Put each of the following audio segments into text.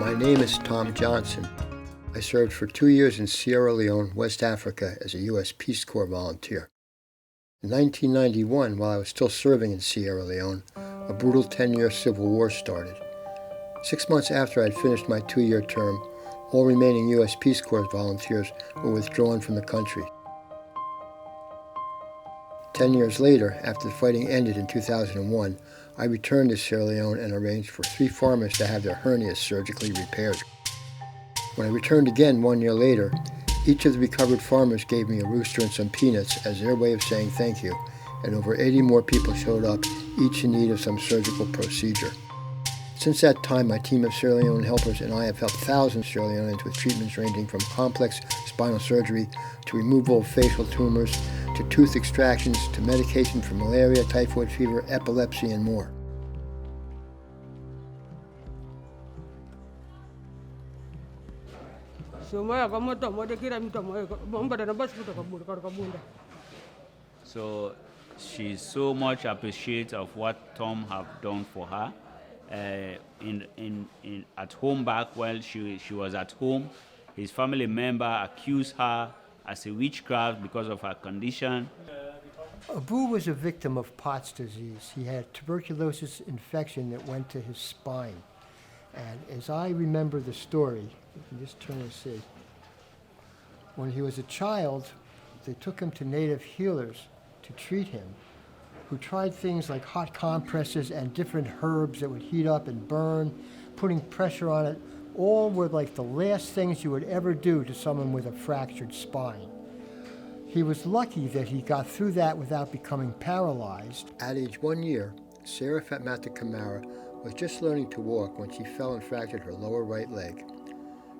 My name is Tom Johnson. I served for 2 years in Sierra Leone, West Africa, as a U.S. Peace Corps volunteer. In 1991, while I was still serving in Sierra Leone, a brutal 10-year civil war started. 6 months after I'd finished my 2-year term, all remaining U.S. Peace Corps volunteers were withdrawn from the country. 10 years later, after the fighting ended in 2001, I returned to Sierra Leone and arranged for 3 farmers to have their hernias surgically repaired. When I returned again 1 year later, each of the recovered farmers gave me a rooster and some peanuts as their way of saying thank you, and over 80 more people showed up, each in need of some surgical procedure. Since that time, my team of Sierra Leone helpers and I have helped thousands of Sierra Leoneans with treatments ranging from complex spinal surgery to removal of facial tumors, to tooth extractions, to medication for malaria, typhoid fever, epilepsy, and more. So she's so much appreciative of what Tom have done for her. At home back while she was at home, his family member accused her as a witchcraft because of her condition. Abu was a victim of Pott's disease. He had tuberculosis infection that went to his spine. And as I remember the story, you can just turn and see, when he was a child, they took him to native healers to treat him, who tried things like hot compresses and different herbs that would heat up and burn, putting pressure on it. All were like the last things you would ever do to someone with a fractured spine. He was lucky that he got through that without becoming paralyzed. At age 1 year, Sarah Fatmata Kamara was just learning to walk when she fell and fractured her lower right leg.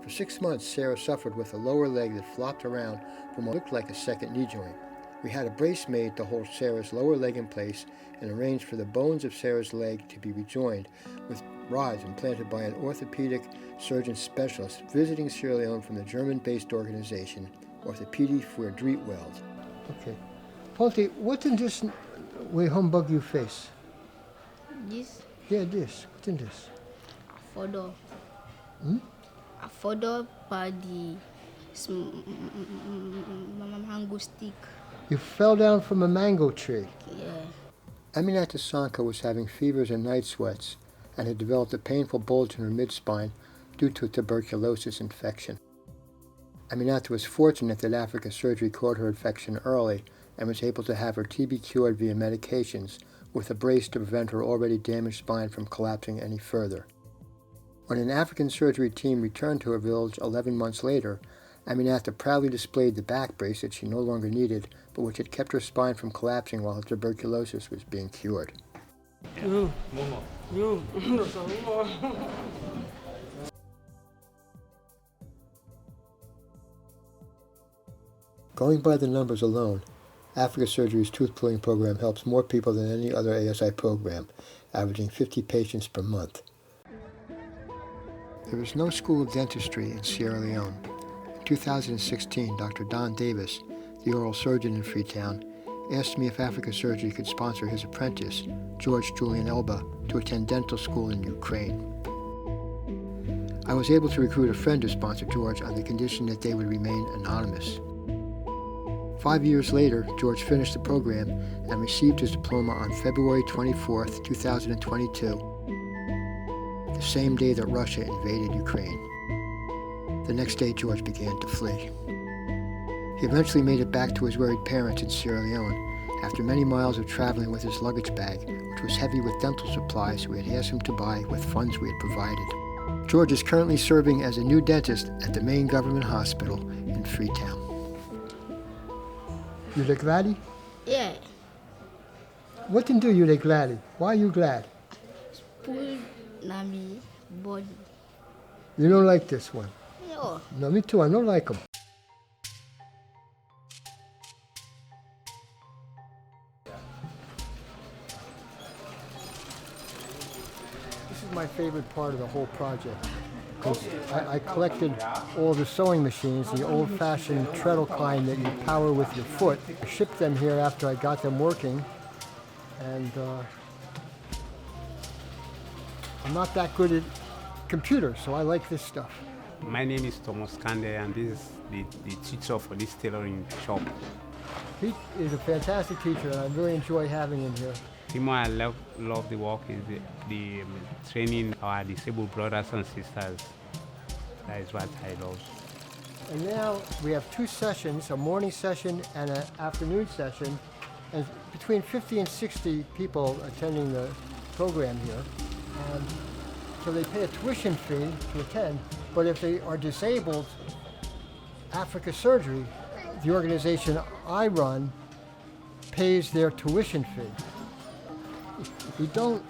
For 6 months, Sarah suffered with a lower leg that flopped around from what looked like a second knee joint. We had a brace made to hold Sarah's lower leg in place and arranged for the bones of Sarah's leg to be rejoined with rods implanted by an orthopedic surgeon specialist visiting Sierra Leone from the German-based organization Orthopädie für Drittwelt. Okay. Ponte, what in this way humbug you face? This? Yeah, this. What's in this? Photo. A photo by the mango stick. You fell down from a mango tree. Yeah. Aminata Sanka was having fevers and night sweats and had developed a painful bulge in her mid-spine due to a tuberculosis infection. Aminata was fortunate that Africa Surgery caught her infection early and was able to have her TB cured via medications with a brace to prevent her already damaged spine from collapsing any further. When an African surgery team returned to her village 11 months later, Aminata proudly displayed the back brace that she no longer needed, but which had kept her spine from collapsing while her tuberculosis was being cured. Going by the numbers alone, Africa Surgery's tooth pulling program helps more people than any other ASI program, averaging 50 patients per month. There is no school of dentistry in Sierra Leone. In 2016, Dr. Don Davis, the oral surgeon in Freetown, asked me if Africa Surgery could sponsor his apprentice, George Julian Elba, to attend dental school in Ukraine. I was able to recruit a friend to sponsor George on the condition that they would remain anonymous. 5 years later, George finished the program and received his diploma on February 24, 2022, the same day that Russia invaded Ukraine. The next day, George began to flee. He eventually made it back to his worried parents in Sierra Leone after many miles of traveling with his luggage bag, which was heavy with dental supplies we had asked him to buy with funds we had provided. George is currently serving as a new dentist at the main government hospital in Freetown. You look glad? Yeah. What can do you look glad? Why are you glad? Pull Nami body. You don't like this one? No. No, me too. I don't like them. This is my favorite part of the whole project, because I collected all the sewing machines, the old-fashioned treadle kind that you power with your foot. I shipped them here after I got them working, and I'm not that good at computers, so I like this stuff. My name is Thomas Kande, and this is the teacher for this tailoring shop. He is a fantastic teacher, and I really enjoy having him here. The more I love the work is the training our disabled brothers and sisters. That is what I love. And now we have two sessions, a morning session and an afternoon session, and between 50 and 60 people attending the program here. And so they pay a tuition fee to attend, but if they are disabled, Africa Surgery, the organization I run, pays their tuition fee. We don't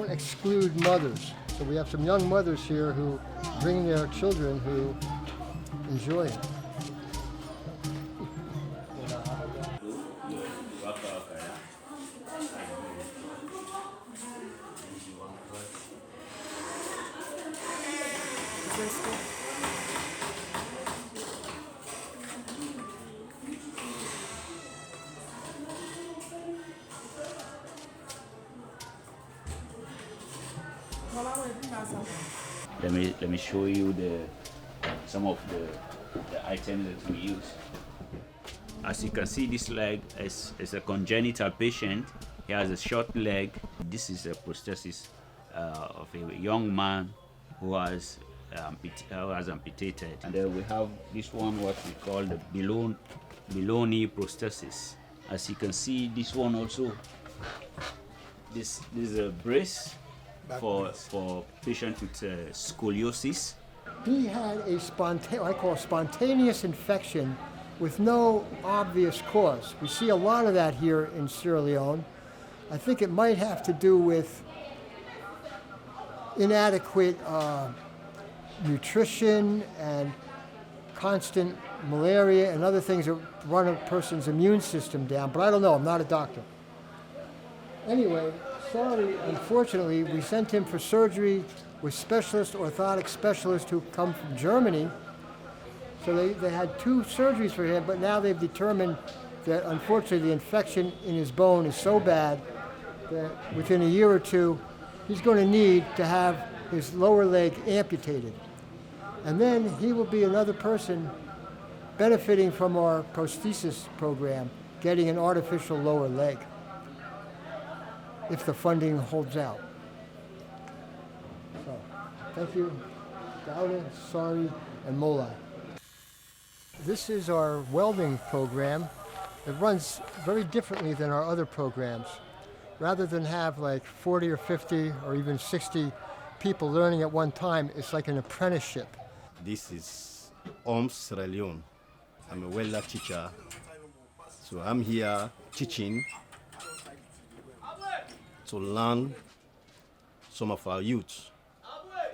exclude mothers. So we have some young mothers here who bring their children who enjoy it. Let me show you some of the items that we use. As you can see, this leg is a congenital patient. He has a short leg. This is a prosthesis of a young man who has amputated. And then we have this one, what we call the Biloni prosthesis. As you can see, this one also, this is a brace for patients with scoliosis. He had a spontaneous infection with no obvious cause. We see a lot of that here in Sierra Leone. I think it might have to do with inadequate nutrition and constant malaria and other things that run a person's immune system down, but I don't know, I'm not a doctor. Anyway, sorry, unfortunately, we sent him for surgery with orthotic specialists who come from Germany. So they had two surgeries for him, but now they've determined that unfortunately the infection in his bone is so bad that within a year or two, he's going to need to have his lower leg amputated. And then he will be another person benefiting from our prosthesis program, getting an artificial lower leg, if the funding holds out. So, thank you, Gouda, Sari, and Molai. This is our welding program. It runs very differently than our other programs. Rather than have like 40 or 50 or even 60 people learning at one time, it's like an apprenticeship. This is Sierra Leone. I'm a welder teacher. So I'm here teaching to learn some of our youth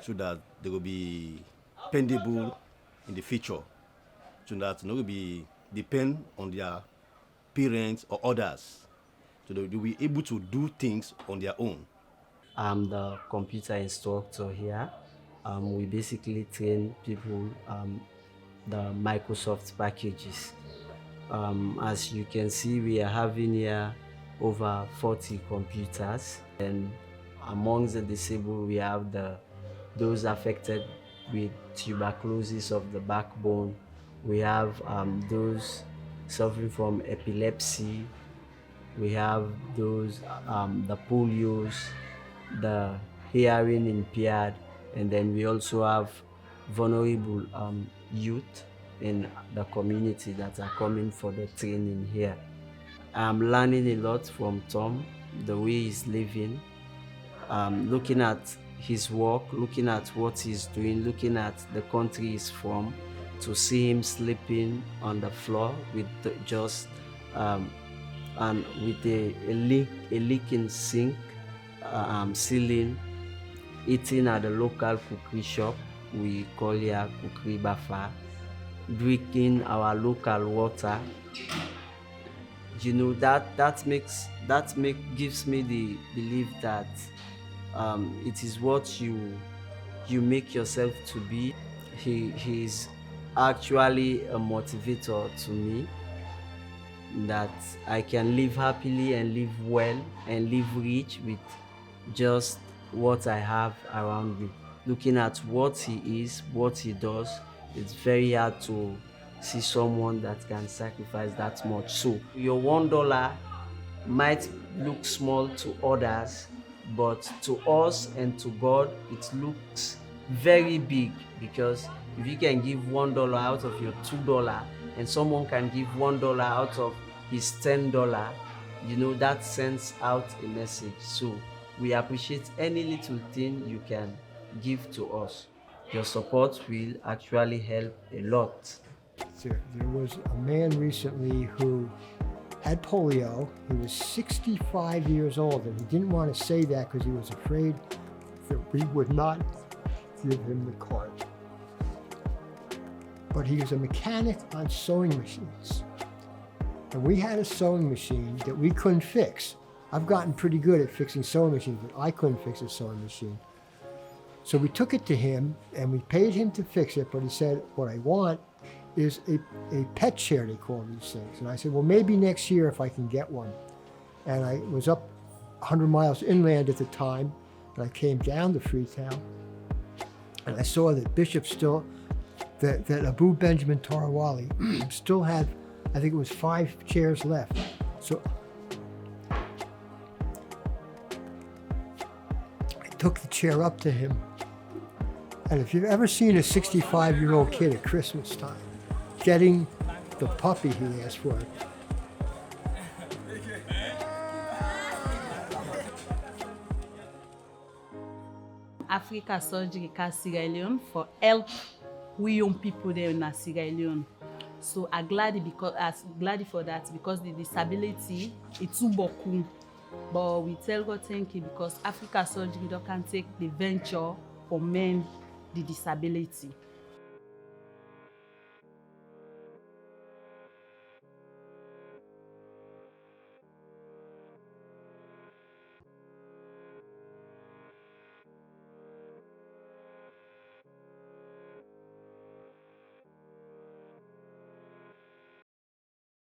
so that they will be dependable in the future, so that they will be depend on their parents or others, so that they will be able to do things on their own. I'm the computer instructor here. We basically train people the Microsoft packages. As you can see, we are having here over 40 computers, and amongst the disabled we have those affected with tuberculosis of the backbone. We have those suffering from epilepsy. We have those the polios, the hearing impaired, and then we also have vulnerable youth in the community that are coming for the training here. I'm learning a lot from Tom, the way he's living, looking at his work, looking at what he's doing, looking at the country he's from, to see him sleeping on the floor with just and with a leaking sink, ceiling, eating at the local cookery shop, we call here cookery bafa, drinking our local water. You know, that gives me the belief that it is what you make yourself to be. He's actually a motivator to me, that I can live happily and live well and live rich with just what I have around me. Looking at what he is, what he does, it's very hard to see someone that can sacrifice that much. So your $1 might look small to others, but to us and to God, it looks very big, because if you can give $1 out of your $2 and someone can give $1 out of his $10, that sends out a message. So we appreciate any little thing you can give to us. Your support will actually help a lot. There was a man recently who had polio. He was 65 years old, and he didn't want to say that because he was afraid that we would not give him the card. But he was a mechanic on sewing machines. And we had a sewing machine that we couldn't fix. I've gotten pretty good at fixing sewing machines, but I couldn't fix a sewing machine. So we took it to him, and we paid him to fix it, but he said, what I want is a pet chair, they call these things. And I said, well, maybe next year if I can get one. And I was up 100 miles inland at the time, and I came down to Freetown, and I saw that Bishop still, that Abu Benjamin Tarawali still had, I think it was 5 chairs left. So I took the chair up to him. And if you've ever seen a 65-year-old kid at Christmas time getting the puppy he asked for, Africa Surgery ka Sierra Leone for help we young people there in Sierra Leone. So I'm glad for that, because the disability it's too boku. But we tell God thank you, because Africa Surgery can take the venture for men the disability.